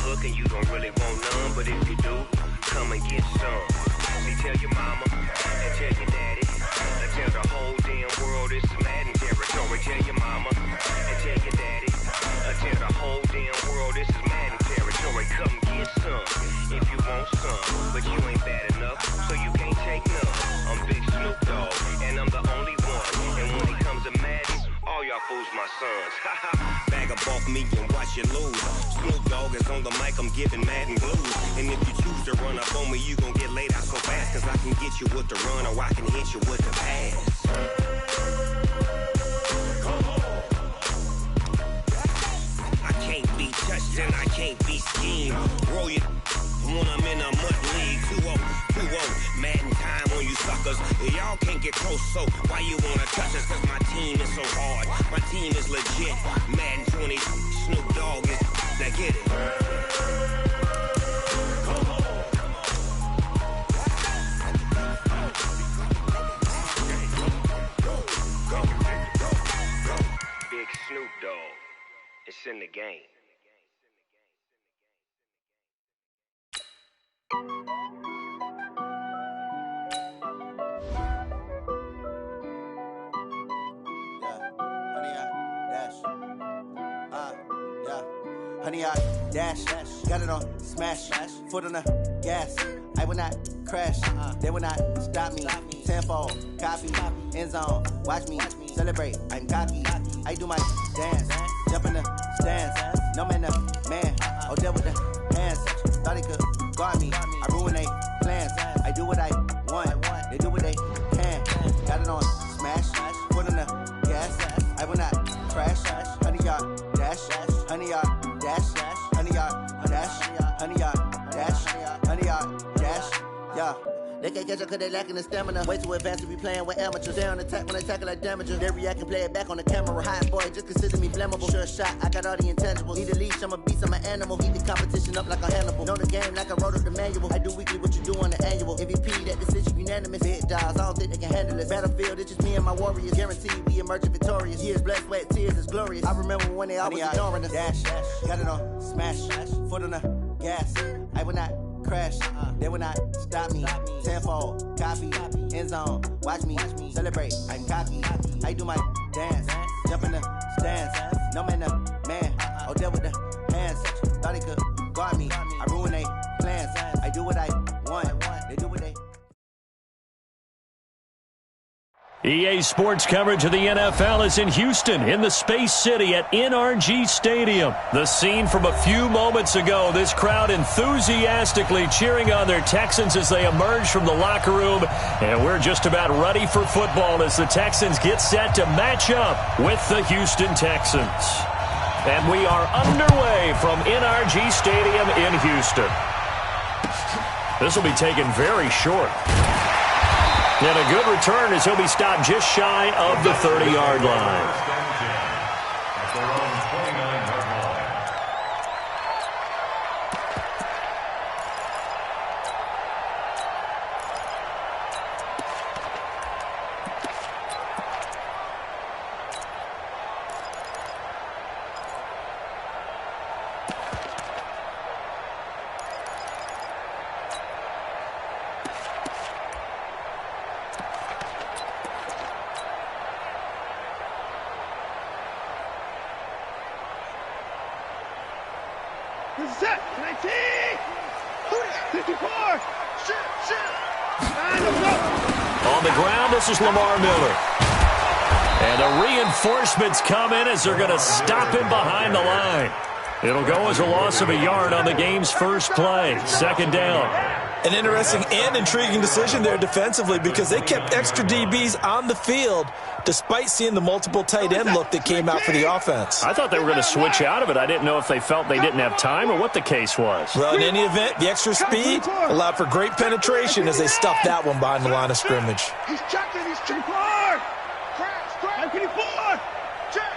hook and you don't really want none, but if you do, come and get some. See, tell your mama and tell your daddy and tell the whole damn world it's Madden territory. Tell your mama and tell your daddy and tell the whole damn world this is Madden territory. Come get some if you want some, but you ain't bad enough, so you can't take none. I'm Big Snoop Dogg, and I'm the only one. And when it comes to Madden, all y'all fools my sons. Bag up off me and watch you lose. Snoop Dogg is on the mic, I'm giving Madden blues. And if you choose to run up on me, you gon' get laid out so fast. Cause I can get you with the run or I can hit you with the pass. I can't be touched and I can't be schemed. Roll you when I'm in a mud league. 2-0, Madden time on you suckers. Y'all can't get close, so why you wanna touch us? Cause my team is so hard, my team is legit. Madden 20, Snoop Dogg is, now get it. Big Snoop Dogg, it's in the game. Honey, I dash, got it on smash, foot on the gas. I will not crash, they will not stop me. Tenfold, copy, end zone, watch me celebrate. I'm cocky, I do my dance, jump in the stands. No man, the man, oh, deal with the hands. Thought he could guard me, I ruin they plans. I do what I want, they do what they can. Got it on smash, foot on the gas. I will not crash, honey, y'all dash, honey, y'all. Dash, honey yard, dash, honey yard, dash, honey yard, dash, yeah. They can't catch up cause they lacking the stamina. Way too advanced to be playing with amateurs. They on attack when they tackle like damagers. They react and play it back on the camera. Hot boy, just consider me flammable. Sure shot, I got all the intangibles. Need a leash, I'm a beast, I'm an animal. Heat the competition up like a Hannibal. Know the game like I wrote up the manual. I do weekly what you do on the annual. MVP, that decision unanimous. Big dogs, I don't think they can handle it. Battlefield, it's just me and my warriors. Guaranteed we emerging victorious. Years, blood, sweat, tears, it's glorious. I remember when they always ignoring us. Dash, got it on smash, foot on the gas. I will not crash, they will not stop me. Tenfold, copy, end zone, watch me celebrate. I'm cocky, I do my dance, jump in the stands. No man, the man, oh, deal with the hands. Thought he could guard me, I ruin they plans. I do what I want, they do what they. EA Sports coverage of the NFL is in Houston, in the Space City at NRG Stadium. The scene from a few moments ago, this crowd enthusiastically cheering on their Texans as they emerge from the locker room. And we're just about ready for football as the Texans get set to match up with the Houston Texans. And we are underway from NRG Stadium in Houston. This will be taken very short. And a good return as he'll be stopped just shy of the 30-yard line. Set, 19, 54, shoot. On the ground, this is Lamar Miller. And the reinforcements come in as they're going to stop him behind the line. It'll go as a loss of a yard on the game's first play. Second down. An interesting and intriguing decision there defensively because they kept extra DBs on the field despite seeing the multiple tight end look that came out for the offense. I thought they were going to switch out of it. I didn't know if they felt they didn't have time or what the case was. Well, in any event, the extra speed allowed for great penetration as they stuffed that one behind the line of scrimmage. He's checking, he's checking. Crash, 54, check.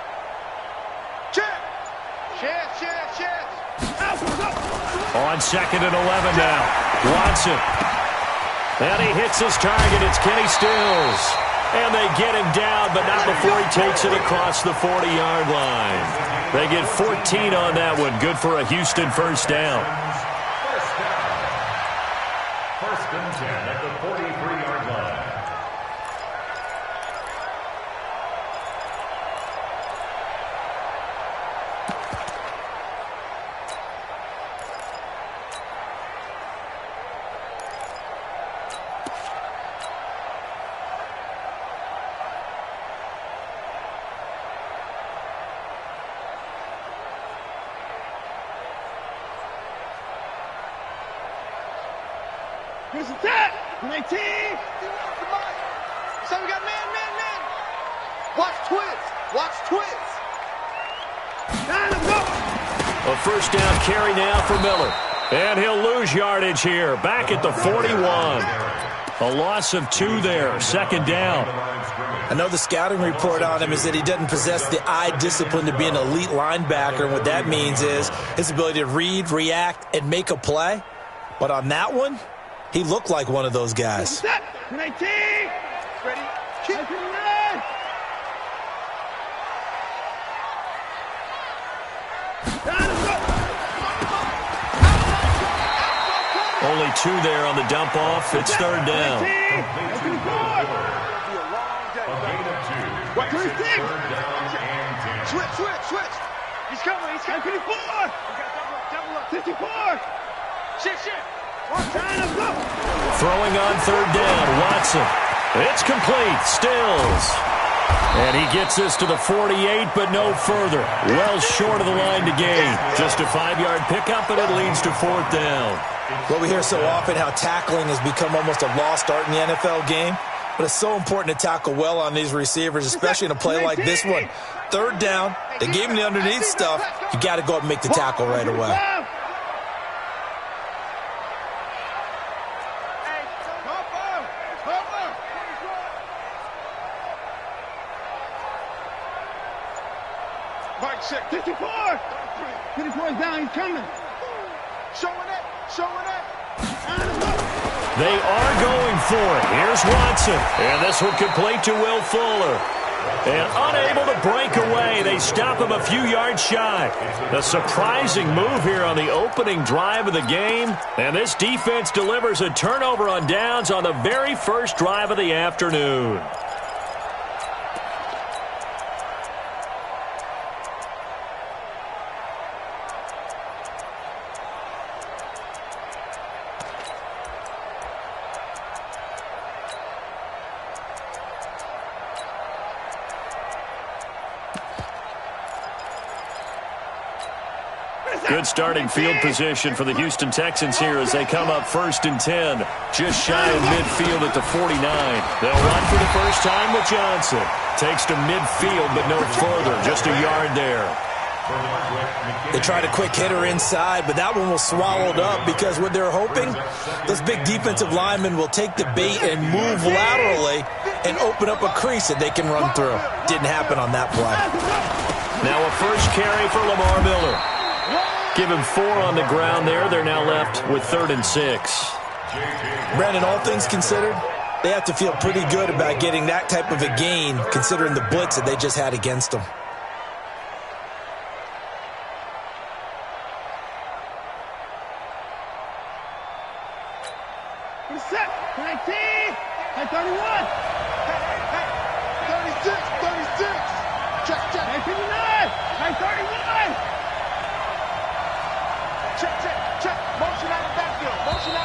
On 2nd and 11 now. Watson. And he hits his target. It's Kenny Stills. And they get him down, but not before he takes it across the 40-yard line. They get 14 on that one. Good for a Houston first down. First and 10 at the 43-yard line. Here's the tap. 19. So we got man. Watch twins. Time to go. A first down carry now for Miller. And he'll lose yardage here. Back at the 41. A loss of 2 there. Second down. I know the scouting report on him is that he doesn't possess the eye discipline to be an elite linebacker. And what that means is his ability to read, react, and make a play. But on that one, he looked like one of those guys. 19. Ready? Kick. Only 2 there on the dump off. It's third down. A gain of 2. What? Makes it third down and 10. Switch. He's coming. 54. Double up. 54. Shit. Time to go. Throwing on third down. Watson. It's complete. Stills. And he gets this to the 48, but no further. Well short of the line to gain. Just a 5-yard pickup, and it leads to fourth down. Well, we hear so often how tackling has become almost a lost art in the NFL game. But it's so important to tackle well on these receivers, especially in a play like this one. Third down, they gave him the underneath stuff. You got to go up and make the tackle right away. Mike 6. 54. 54 is down. He's coming. Showing it. They are going for it. Here's Watson. And this one complete to Will Fuller. And unable to break away. They stop him a few yards shy. A surprising move here on the opening drive of the game. And this defense delivers a turnover on downs on the very first drive of the afternoon. Good starting field position for the Houston Texans here as they come up first and 10. Just shy of midfield at the 49. They'll run for the first time with Johnson. Takes to midfield, but no further. Just a yard there. They tried a quick hitter inside, but that one was swallowed up because what they're hoping, those big defensive linemen will take the bait and move laterally and open up a crease that they can run through. Didn't happen on that play. Now a first carry for Lamar Miller. Give him 4 on the ground there. They're now left with 3rd and 6. Brandon, all things considered, they have to feel pretty good about getting that type of a gain considering the blitz that they just had against them. Set. 19. 31. 36. Check. 59. 31. Check. Motion out of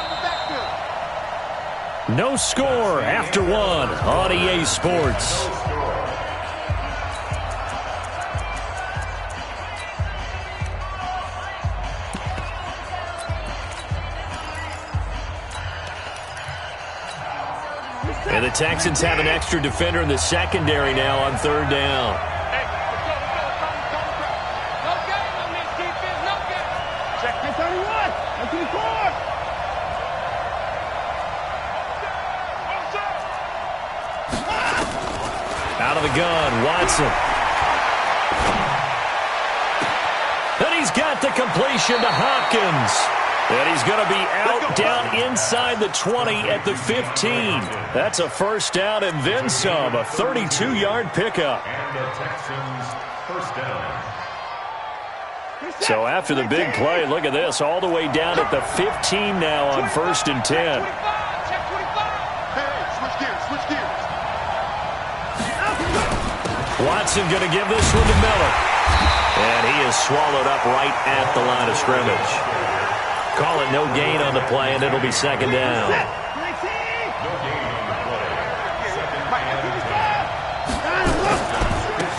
the backfield. No score after 1 on EA Sports. And the Texans have an extra defender in the secondary now on 3rd down. Out of the gun, Watson. And he's got the completion to Hopkins. And he's going to be out down inside the 20 at the 15. That's a first down and then some, a 32-yard pickup. And the Texans first down. So after the big play, look at this, all the way down at the 15 now on 1st and 10. Watson going to give this one to Miller. And he is swallowed up right at the line of scrimmage. Call it no gain on the play, and it'll be 2nd down.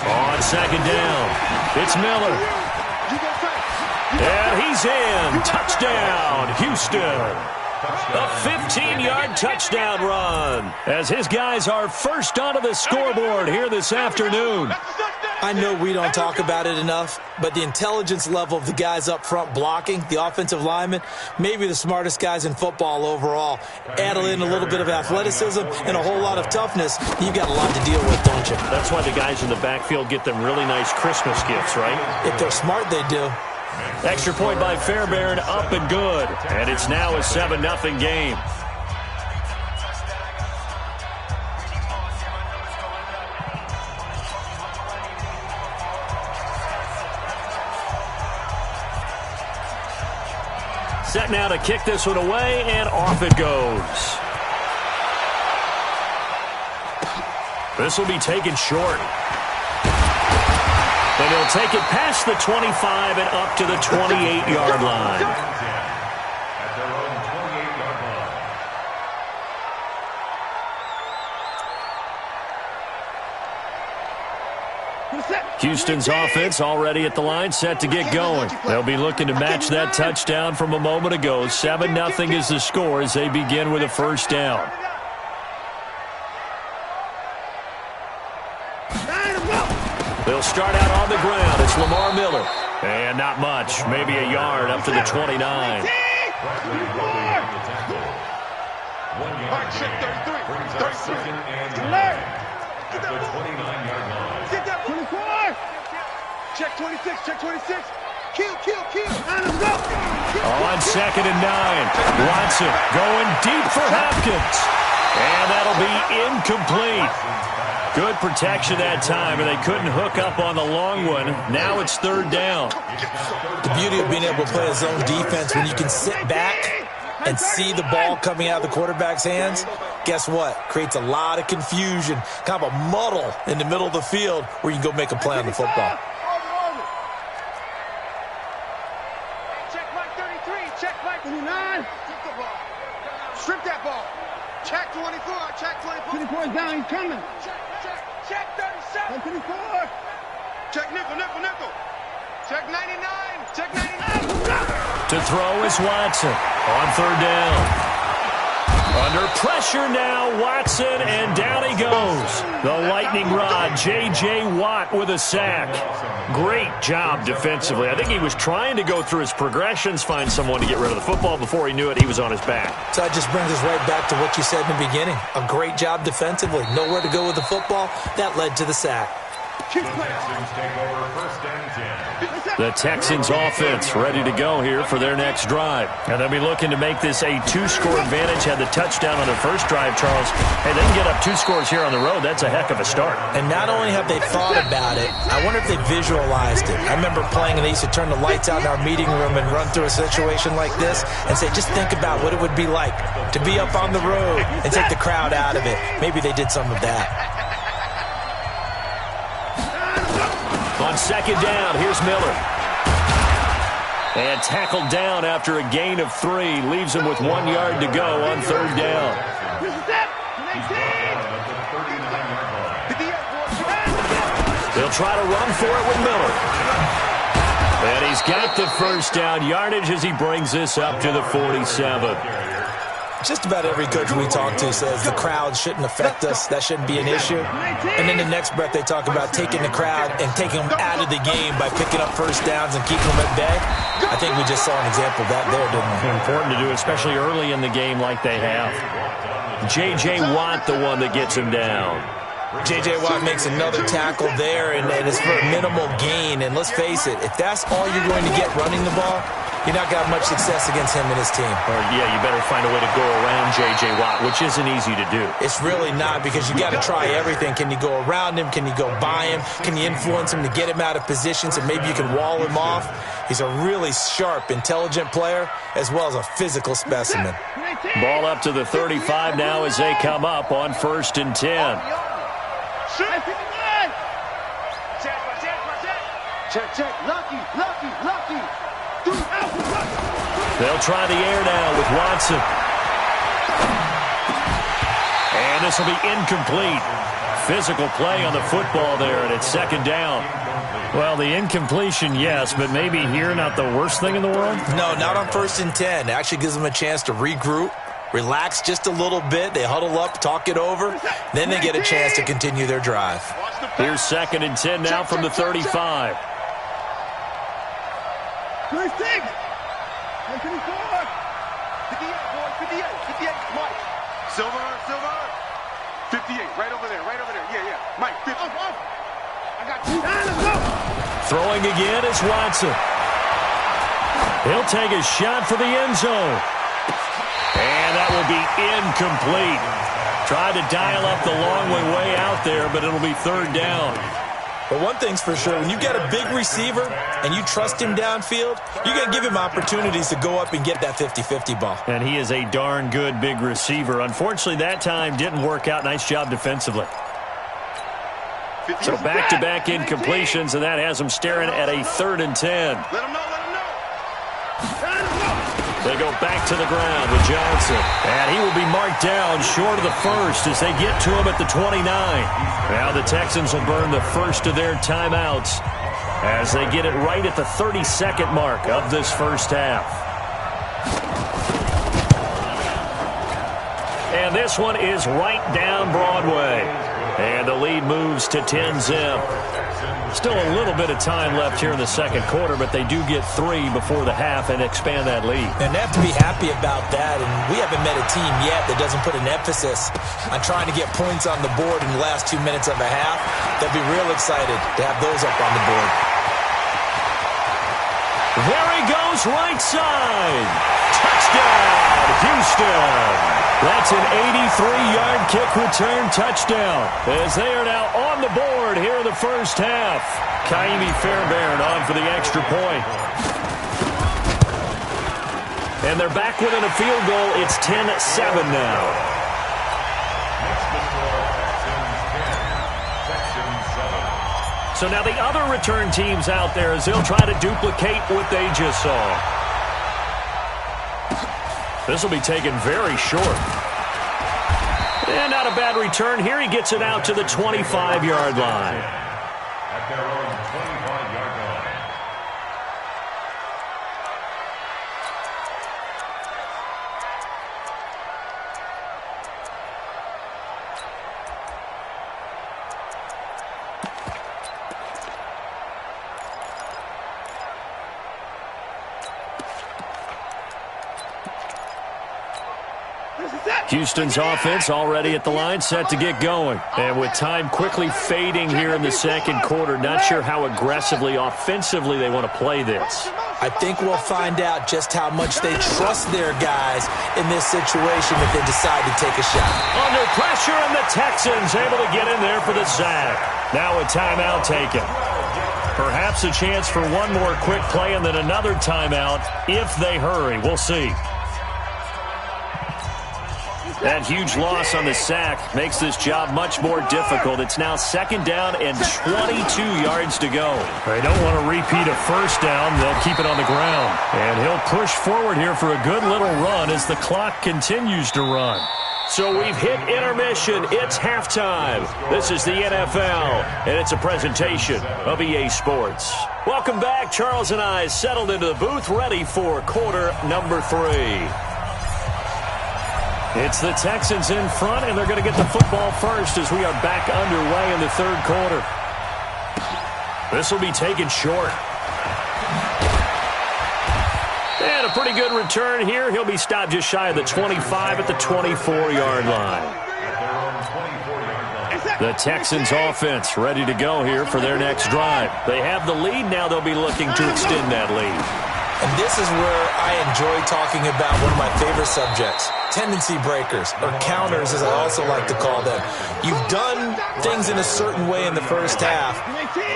On 2nd down, it's Miller. And he's in. Touchdown, Houston. A 15-yard touchdown run as his guys are first onto the scoreboard here this afternoon. I know we don't talk about it enough, but the intelligence level of the guys up front blocking, the offensive linemen, maybe the smartest guys in football overall. Add in a little bit of athleticism and a whole lot of toughness, you've got a lot to deal with, don't you? That's why the guys in the backfield get them really nice Christmas gifts, right? If they're smart, they do. Extra point by Fairbairn, up and good. And it's now a 7-0 game. Set now to kick this one away, and off it goes. This will be taken short. And he'll take it past the 25 and up to the 28-yard line. At their own 28-yard line. Houston's offense already at the line, set to get going. They'll be looking to match that touchdown from a moment ago. 7-0 is the score as they begin with a 1st down. They'll start out on the ground. It's Lamar Miller. And not much. Maybe a yard up to the 29. Check 26, check 26. Kill. On 2nd and 9. Watson going deep for Hopkins. And that'll be incomplete. Good protection that time, and they couldn't hook up on the long one. Now it's 3rd down. The beauty of being able to play a zone defense when you can sit back and see the ball coming out of the quarterback's hands, guess what? Creates a lot of confusion, kind of a muddle in the middle of the field where you can go make a play on the football. Check Mike 33, check Mike 29. Strip that ball. Check 24, check 24. 24 is down, he's coming. Check 37. 24. Check nickel. Check 99, check 99. To throw is Watson on 3rd down. Under pressure now, Watson, and down he goes. The lightning rod, J.J. Watt with a sack. Great job defensively. I think he was trying to go through his progressions, find someone to get rid of the football. Before he knew it, he was on his back. So that just brings us right back to what you said in the beginning. A great job defensively. Nowhere to go with the football. That led to the sack. The Texans take over 1st and 10. The Texans offense ready to go here for their next drive. And they'll be looking to make this a 2-score advantage. Had the touchdown on their first drive, Charles. Hey, they can get up 2 scores here on the road. That's a heck of a start. And not only have they thought about it, I wonder if they visualized it. I remember playing and they used to turn the lights out in our meeting room and run through a situation like this and say, just think about what it would be like to be up on the road and take the crowd out of it. Maybe they did some of that. On 2nd down, here's Miller. And tackled down after a gain of 3. Leaves him with 1 yard to go on 3rd down. They'll try to run for it with Miller. And he's got the 1st down yardage as he brings this up to the 47. Just about every coach we talk to says the crowd shouldn't affect us. That shouldn't be an issue. And then the next breath they talk about taking the crowd and taking them out of the game by picking up 1st downs and keeping them at bay. I think we just saw an example of that there, didn't we? Important to do, especially early in the game like they have. J.J. Watt, the one that gets him down. J.J. Watt makes another tackle there, and it's for a minimal gain. And let's face it, if that's all you're going to get running the ball, You're not got much success against him and his team. Or, yeah, you better find a way to go around J.J. Watt, which isn't easy to do. It's really not, because you got to try everything. Can you go around him? Can you go by him? Can you influence him to get him out of positions, and maybe you can wall him off? He's a really sharp, intelligent player, as well as a physical specimen. Ball up to the 35 now as they come up on 1st and 10. Check. Lucky. They'll try the air now with Watson. And this will be incomplete. Physical play on the football there, and it's 2nd down. Well, the incompletion, yes, but maybe here not the worst thing in the world? No, not on 1st and 10. It actually gives them a chance to regroup, relax just a little bit. They huddle up, talk it over. Then they get a chance to continue their drive. Here's 2nd and 10 now from the 35. 56. 58, boy. 58. Mike. Silver. 58, right over there. Yeah. Mike, 50. I got you. Let's go. Throwing again is Watson. He'll take a shot for the end zone. And that will be incomplete. Tried to dial up the long way out there, but it'll be 3rd down. But one thing's for sure, when you got a big receiver and you trust him downfield, you're going to give him opportunities to go up and get that 50-50 ball. And he is a darn good big receiver. Unfortunately, that time didn't work out. Nice job defensively. So back-to-back incompletions, and that has them staring at a 3rd and 10. Let him know. They go back to the ground with Johnson. And he will be marked down short of the 1st as they get to him at the 29. Now the Texans will burn the first of their timeouts as they get it right at the 32nd mark of this first half. And this one is right down Broadway. And the lead moves to 10-zip. Still a little bit of time left here in the 2nd quarter, but they do get 3 before the half and expand that lead. And they have to be happy about that, and we haven't met a team yet that doesn't put an emphasis on trying to get points on the board in the last 2 minutes of a half. They'll be real excited to have those up on the board. There he goes, right side. Touchdown, Houston. That's an 83-yard kick return touchdown as they are now on the board here in the first half. Kaimi Fairbairn on for the extra point. And they're back within a field goal. It's 10-7 now. So now the other return teams out there as they'll try to duplicate what they just saw. This will be taken very short. And not a bad return here. He gets it out to the 25-yard line. At their own 25-yard line. Houston's offense already at the line, set to get going. And with time quickly fading here in the 2nd quarter, not sure how aggressively, offensively they want to play this. I think we'll find out just how much they trust their guys in this situation if they decide to take a shot. Under pressure, and the Texans able to get in there for the sack. Now a timeout taken. Perhaps a chance for one more quick play and then another timeout if they hurry. We'll see. That huge loss on the sack makes this job much more difficult. It's now 2nd down and 22 yards to go. They don't want to repeat a first down. They'll keep it on the ground. And he'll push forward here for a good little run as the clock continues to run. So we've hit intermission. It's halftime. This is the NFL, and it's a presentation of EA Sports. Welcome back. Charles and I settled into the booth, ready for quarter number 3. It's the Texans in front, and they're going to get the football first as we are back underway in the 3rd quarter. This will be taken short. And a pretty good return here. He'll be stopped just shy of the 25 at the 24-yard line. The Texans offense ready to go here for their next drive. They have the lead. Now they'll be looking to extend that lead. And this is where I enjoy talking about one of my favorite subjects, tendency breakers, or counters as I also like to call them. You've done things in a certain way in the first half,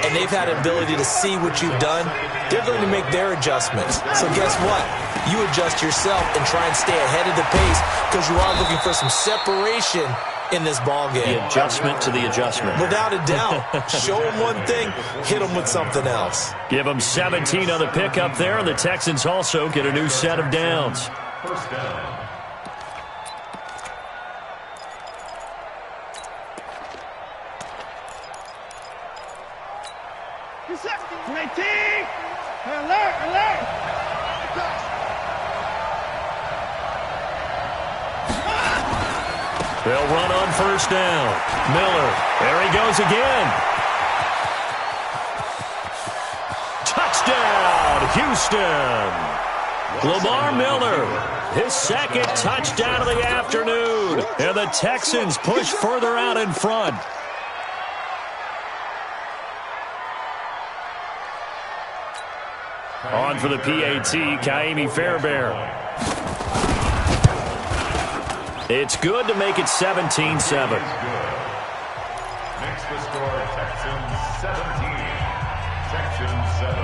and they've had an ability to see what you've done. They're going to make their adjustments. So guess what? You adjust yourself and try and stay ahead of the pace because you are looking for some separation in this ball game. The adjustment to the adjustment. Without a doubt. Show them one thing, hit them with something else. Give them 17 on the pickup there, and the Texans also get a new set of downs. First down. Alert, alert! They'll run on first down. Miller, there he goes again. Touchdown, Houston. Lamar Miller, his second touchdown of the afternoon. And the Texans push further out in front. On for the PAT, Kaimi Fairbairn. It's good to make it 17-7. Makes the score Texans 17, Texans 7.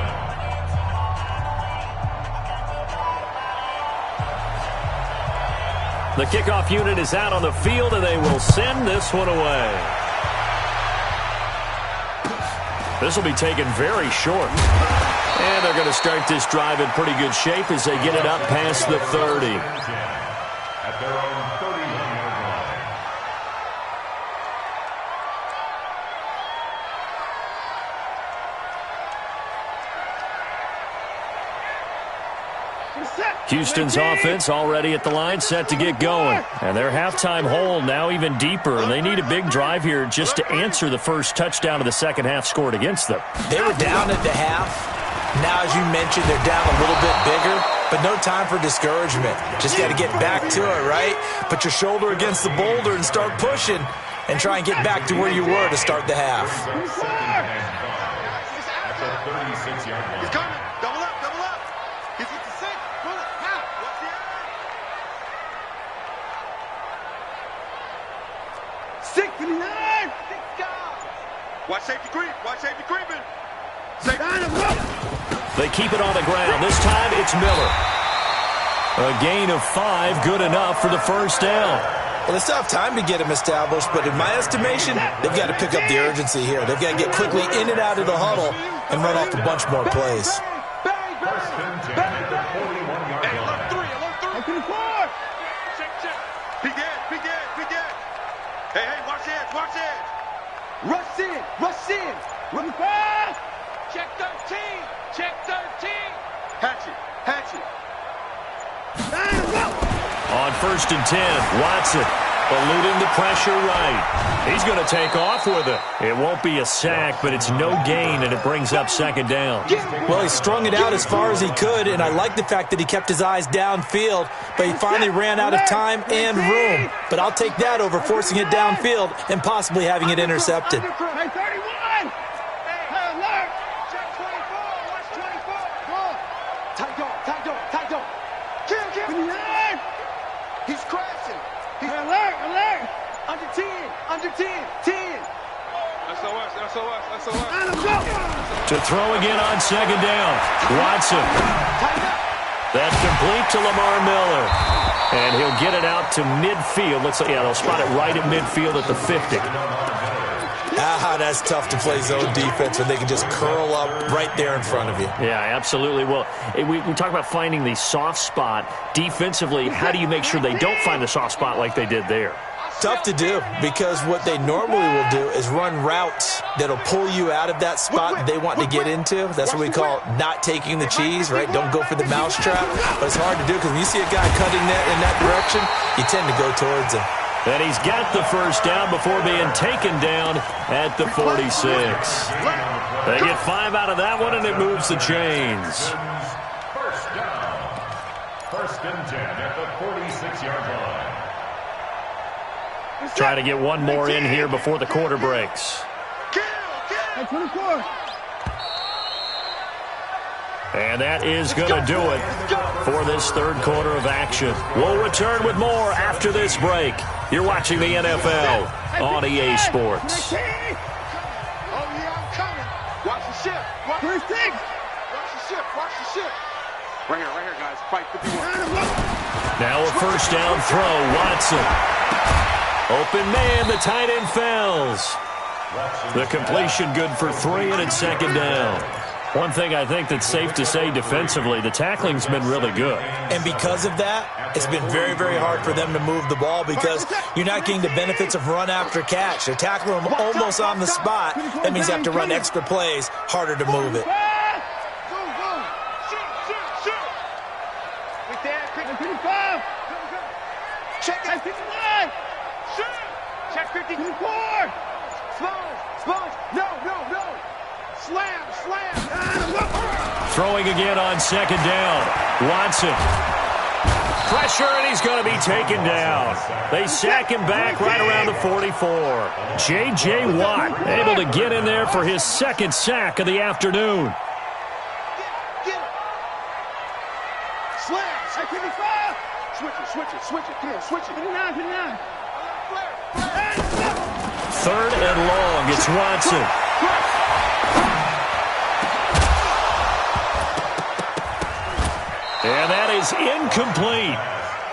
The kickoff unit is out on the field, and they will send this one away. This will be taken very short. And they're going to start this drive in pretty good shape as they get it up past the 30. At their own 31-yard line. Houston's offense already at the line, set to get going. And their halftime hole now even deeper, and they need a big drive here just to answer the first touchdown of the second half scored against them. They were down at the half. Now, as you mentioned, they're down a little bit bigger, but no time for discouragement. Just got to get back to it, right? Put your shoulder against the boulder and start pushing and try and get back to where you were to start the half. At the 36-yard line. He's coming. Double up, double up. He's at the 6. Pull it. Now. Watch the 69! Watch safety creep. Watch safety creeping. They keep it on the ground. This time it's Miller. A gain of 5, good enough for the first down. Well, they still have time to get him established, but in my estimation, they've got to pick up the urgency here. They've got to get quickly in and out of the huddle and run off a bunch more plays. First and 10 at the 41-yard line. Alert 3. Check. Peek in. Hey, watch it. Rush in. Run fast. Check 13. Hatchet. On first and 10, Watson eluding the pressure right. He's going to take off with it. It won't be a sack, but it's no gain, and it brings up second down. Well, he strung it out as far as he could, and I like the fact that he kept his eyes downfield, but he finally ran out of time and room. But I'll take that over forcing it downfield and possibly having it intercepted. Hey, 31! Alert! Check 24. Watch 24. Tight dog. Kill. 59! He's crashing. Alert! Under 10. SOS. Let him go! To throw again on second down. Watson. That's complete to Lamar Miller. And he'll get it out to midfield. They'll spot it right at midfield at the 50. That's tough to play zone defense when they can just curl up right there in front of you. Yeah, absolutely. Well, we talk about finding the soft spot. Defensively, how do you make sure they don't find the soft spot like they did there? Tough to do because what they normally will do is run routes that'll pull you out of that spot that they want to get into. That's what we call not taking the cheese, right? Don't go for the mousetrap. But it's hard to do because when you see a guy cutting that in that direction, you tend to go towards him. And he's got the first down before being taken down at the 46. They get 5 out of that one, and it moves the chains. First down. First and 10 at the 46-yard line. Try to get one more in here before the quarter breaks. Hey, 24. And that is going to do it for this third quarter of action. We'll return with more after this break. You're watching the NFL on EA Sports. Oh, yeah, I'm coming. Watch the ship. Watch the ship. Watch the ship. Right here, guys. Fight 51. Now a first down throw. Watson. Open man. The tight end Fells. The completion good for 3, and it's second down. One thing I think that's safe to say defensively, the tackling's been really good. And because of that, it's been very, very hard for them to move the ball because you're not getting the benefits of run after catch. They're tackling them almost on the spot. That means you have to run extra plays, harder to move it. Check it. 59. Check 54. Slow. No. Slam. Throwing again on second down. Watson. Pressure, and he's going to be taken down. They sack him back right around the 44. J.J. Watt able to get in there for his second sack of the afternoon. Get it. Slam. 55. Switch it. Come on, switch it. 59. Third and long. It's Watson. And that is incomplete.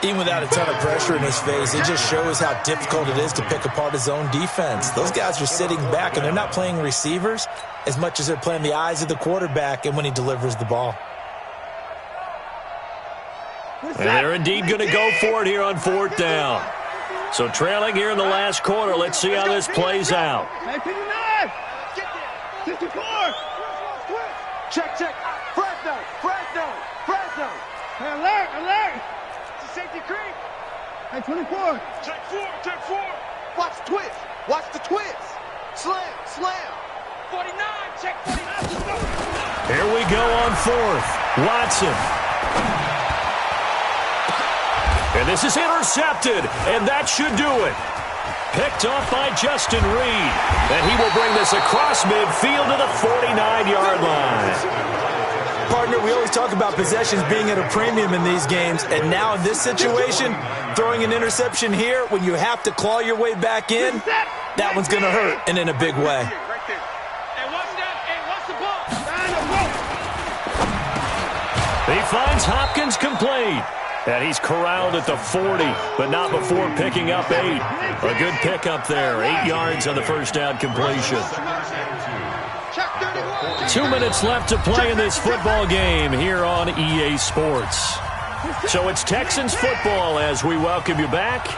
Even without a ton of pressure in his face, it just shows how difficult it is to pick apart his own defense. Those guys are sitting back, and they're not playing receivers as much as they're playing the eyes of the quarterback and when he delivers the ball. And they're indeed going to go for it here on fourth down. So trailing here in the last quarter. Let's see how this plays out. 54. Check. Fresno. Alert. It's a safety creep. 24. Check 4. Watch the twist. Slam. 49. Check 49. Here we go on fourth. Watson. And this is intercepted, and that should do it. Picked off by Justin Reed. And he will bring this across midfield to the 49-yard line. Partner, we always talk about possessions being at a premium in these games, and now in this situation, throwing an interception here when you have to claw your way back in, that one's going to hurt, and in a big way. He finds Hopkins complete. And he's corralled at the 40, but not before picking up 8. A good pickup there. 8 yards on the first down completion. 2 minutes left to play in this football game here on EA Sports. So it's Texans football as we welcome you back.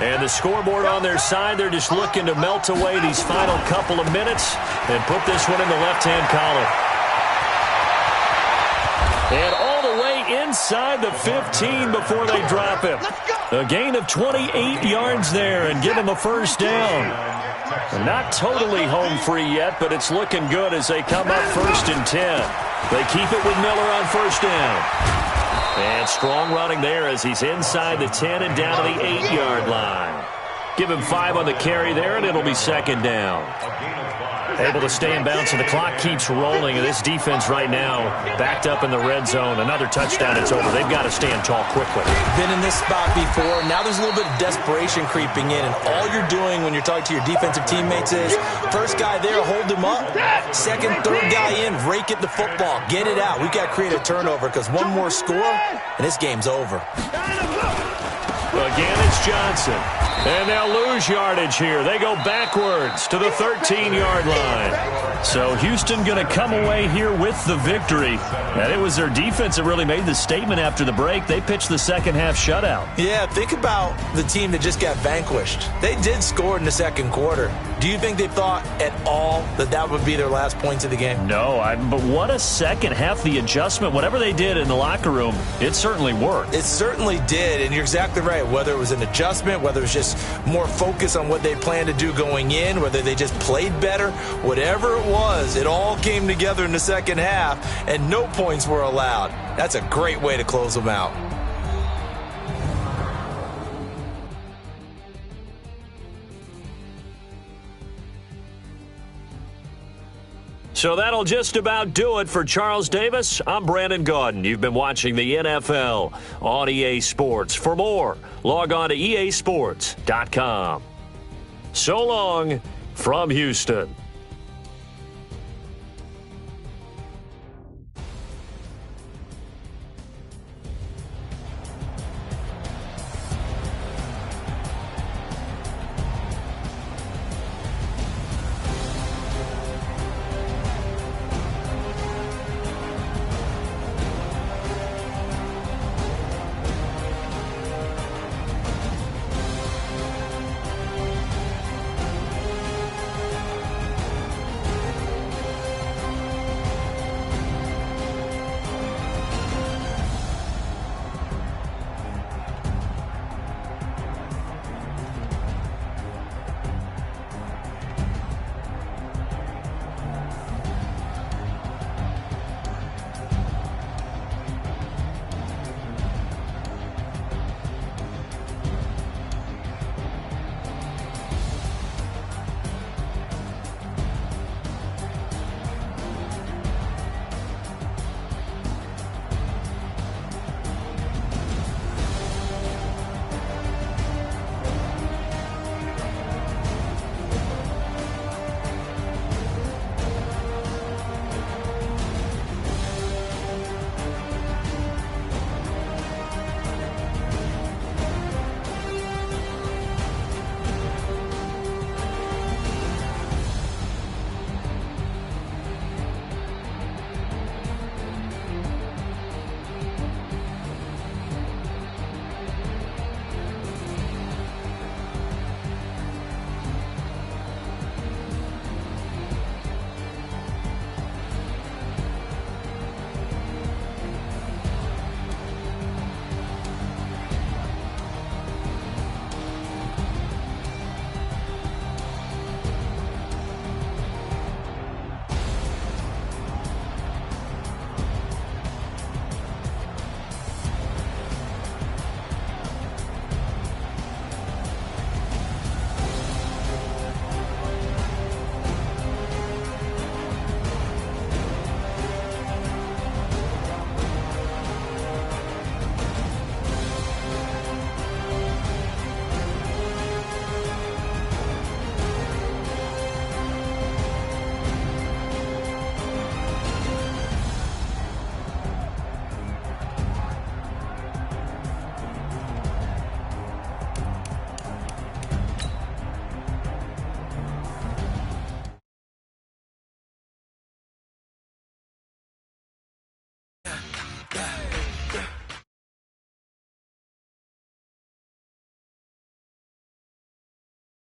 And the scoreboard on their side, they're just looking to melt away these final couple of minutes and put this one in the left-hand column. And all the way inside the 15 before they drop him. A gain of 28 yards there and give him a first down. Not totally home free yet, but it's looking good as they come up 1st and 10. They keep it with Miller on first down. And strong running there as he's inside the 10 and down to the 8-yard line. Give him 5 on the carry there, and it'll be second down. Able to stay in bounds, and the clock keeps rolling. And this defense right now backed up in the red zone. Another touchdown, it's over. They've got to stand tall quickly. Been in this spot before. Now there's a little bit of desperation creeping in. And all you're doing when you're talking to your defensive teammates is, first guy there, hold him up. Second, third guy in, rake at the football. Get it out. We've got to create a turnover because one more score, and this game's over. Again, it's Johnson. And they'll lose yardage here. They go backwards to the 13-yard line. So Houston going to come away here with the victory. And it was their defense that really made the statement after the break. They pitched the second-half shutout. Yeah, think about the team that just got vanquished. They did score in the second quarter. Do you think they thought at all that that would be their last points of the game? No, but what a second half. The adjustment, whatever they did in the locker room, it certainly worked. It certainly did, and you're exactly right. Whether it was an adjustment, whether it was just more focus on what they planned to do going in, whether they just played better, whatever it was, it all came together in the second half, and no points were allowed. That's a great way to close them out. So that'll just about do it for Charles Davis. I'm Brandon Gaudin. You've been watching the NFL on EA Sports. For more, log on to easports.com. So long from Houston.